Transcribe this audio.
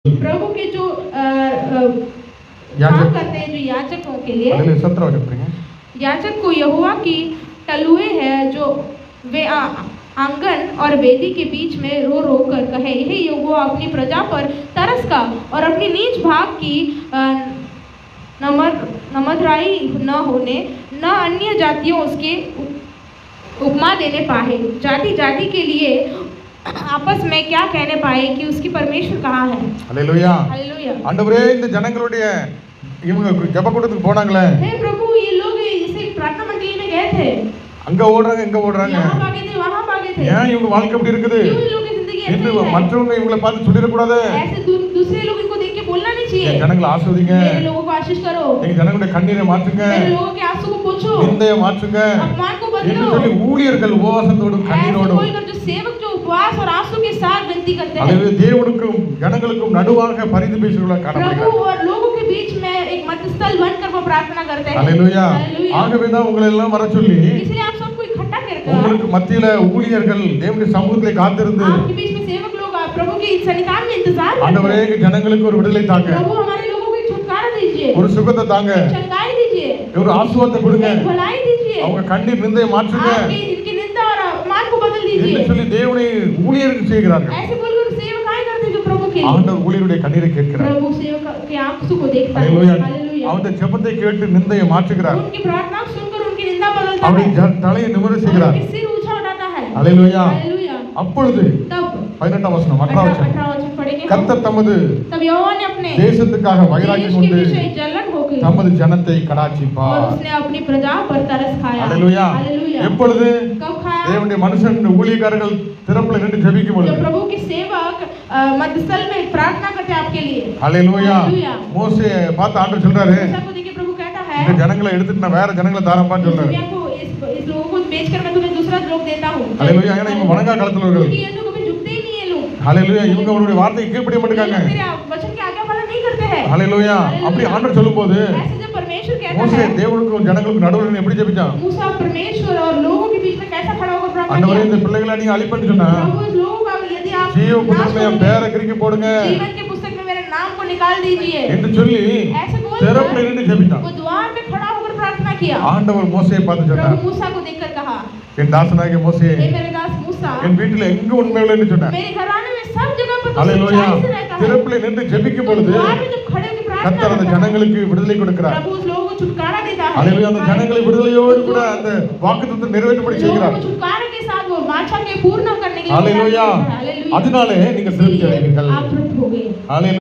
प्रभु के जो काम करते हैं, जो याजकों के लिए, याजक को यहोवा की तलुए है जो वे आंगन और वेदी के बीच में रो रो कर कहे, हे यहोवा अपनी प्रजा पर तरस का और अपनी नीच भाग की नमधराई न होने न अन्य जातियों उसके उपमा देने पाए, जाति जाति के लिए आपस में क्या कहने पाए कि उसकी परमेश्वर कहाँ है। Hallelujah hallelujah. ஆண்டவரே இந்த ஜனங்களுடைய இவங்க ஜெபக்கூடத்துக்கு போனாங்களே, हे प्रभु ये लोग इसे प्रार्थना मंडली में गए थे, அங்க ஓடுறாங்க இங்க ஓடுறாங்க, यहाँ भागे थे वहाँ भागे थे, ஏன் இவங்க வாழ்க்கை அப்படி இருக்குது? क्यों इन लोगों की जिंदगी ऐसी என்று है? மற்றவங்க இவங்களை பார்த்து சொல்லிட கூடாது. ऐसे दूसरे लोग इनको देख के बोलना नहीं चाहिए, ஜனங்களை ஆசீர்வதிங்க, मेरे लोगों को आशीष करो, நீங்க ஜனங்களுடைய கண்ணீரை மாற்றுங்க, मेरे लोगों के आंसू को पोंछो, நிந்தையை மாற்றுங்க अपमान को என்று बदलो। சொல்லி ஊழியர்கள் உபவாசத்தோடும் ऐसे கண்ணீரோடும் बोलकर जो सेवक जो उपवास और आंसू के साथ विनती करते हैं, அல்லது தேவனுக்கும் ஜனங்களுக்கும் நடுவாக பரிந்து பேசுகிறவர்களாக प्रभु காணப்படுகிறார்கள். और लोगों के बीच में एक मध्यस्थल बनकर वो प्रार्थना करते हैं। हालेलुया. हालेलुया। ஆகவே தான் உங்களை எல்லாம் வர சொல்லி इसलिए आप सबको इकट्ठा करके உங்களுக்கு மத்தியில ஊழியர்கள் தேவனுடைய சமூகத்திலே காத்திருந்து आपके बीच में सेवक लोग प्रभु के सन्निधान में इंतजार करते ஆண்டவரே हैं। எங்க ஜனங்களுக்கு ஒரு விடுதலை தாங்க, प्रभु हमारे लोगों को एक छुटकारा दीजिए, ஒரு சுகத்தை தாங்க, चंगाई दीजिए, ஒரு ஆசீர்வாதத்தை கொடுங்க, एक भलाई दीजिए, அவங்க கண்ணீர் நிந்தையை மாற்றுங்க आपकी इनकी निंदा और अपमान को बदल என்று दीजिए। சொல்லி தேவனை ஊழியர்கள் செய்கிறார்கள். ऐसे बोलकर सेवकाई करते हैं जो प्रभु के लिए। ஆண்டவர் ஊழியருடைய கண்ணீரை கேட்கிறார். प्रभु सेवक के आंसू को देखता है। हालेलुया. हालेलुया। அவருடைய ஜெபத்தை கேட்டு நிந்தையை மாற்றுகிறார். उनकी प्रार्थना सुनकर उनकी निंदा बदलता அவருடைய है, தலையை நிமிர செய்கிறார். उनके सिर ऊंचा उठाता है। हालेलुया. हालेलुया। அப்பொழுது तब 18ஆம் வசனம் 18ஆம் வசனம் 18 वचन पढ़ेंगे हम। கர்த்தர் தமது तब यहोवा ने अपने தேசத்துக்காக देश வைராக்கியம் के கொண்டு विषय जलन होकर தமது ஜனத்தை और கடாட்சிப்பார். उसने अपनी प्रजा पर तरस खाया। हालेलुया. हालेलुया। எப்பொழுது कब खाया? தேவனுடைய மனுஷன் ஊழியக்காரர்கள் திறப்புல நின்று ஜெபிக்கும் जब பொழுது. प्रभु के सेवक मध्यस्थल में प्रार्थना करते हैं आपके लिए। हालेलुया. हालेलुया। மோசே பார்த்து ஆண்டவர் சொல்றாரு, मूसा को देखिए प्रभु कहता है, இந்த ஜனங்களை எடுத்துட்டு நான் வேற ஜனங்களை தாரப்பான்னு इस சொல்றாரு. दुनिया को इस लोगों को बेचकर मैं तुम्हें दूसरा लोग देता हूँ। हालेलुया. ஏன்னா இவங்க வணங்கா காலத்துல क्योंकि இருக்கிறது. ये लोग कभी झुकते ही नहीं है लोग। हालेलुया. இவங்க அவருடைய வார்த்தையை கீழ்ப்படிய மாட்டாங்க. तेरे वचन के आज्ञा पालन नहीं करते हैं। हालेलुया. அப்படி ஆண்டவர் சொல்லும்போது ऐसे जब परमेश्वर कहता மோசே है, தேவனுக்கும் ஜனங்களுக்கும் நடுவுல எப்படி ஜெபிச்சான்? मूसा परमेश्वर और लोगों के बीच में कैसा खड़ा होकर प्रार्थना ஆண்டவரே किया? இந்த பிள்ளைகளை நீங்க அழிப்பேன்னு சொன்னா, प्रभु इस लोगों का यदि आप ஜீவ नाश புத்தகத்துல என் करोगे, பேரை கிறுக்கி போடுங்க जीवन के पुस्तक में मेरे नाम को निकाल दीजिए। என்று சொல்லி ऐसे திறப்புல बोलकर நின்று ஜெபித்தான். वो द्वार पे खड़ा होकर प्रार्थना किया। ஆண்டவர் மோசேயை பார்த்து प्रभु சொன்னார், मूसा को देखकर कहा, என் தாசனாகிய மோசே, हे मेरे दास मूसा, என் வீட்டுல எங்க உண்மை இல்லைன்னு சொன்னார். मेरे घराने में सब जगह पर तू हालेलुया. सच्चाई से रहता है। திறப்புல நின்று ஜெபிக்கும் तो பொழுது द्वार में जब खड़े होकर प्रार्थना கர்த்தர் அந்த करता है, ஜனங்களுக்கு விடுதலை கொடுக்கிறார். प्रभु उस लोगों को छुटकारा देता है। हालेलुया. அந்த ஜனங்களை விடுதலையோடு கூட அந்த வாக்குத்தத்தத்தை நிறைவேற்றும்படி लोगों செய்கிறார். को छुटकारे के साथ वो वाचा के पूर्ण करने के लिए हालेलुया. हालेलुया। அதனாலே நீங்க திருப்தி அடைவீர்கள். आप तृप्त हो गए। हालेलुया.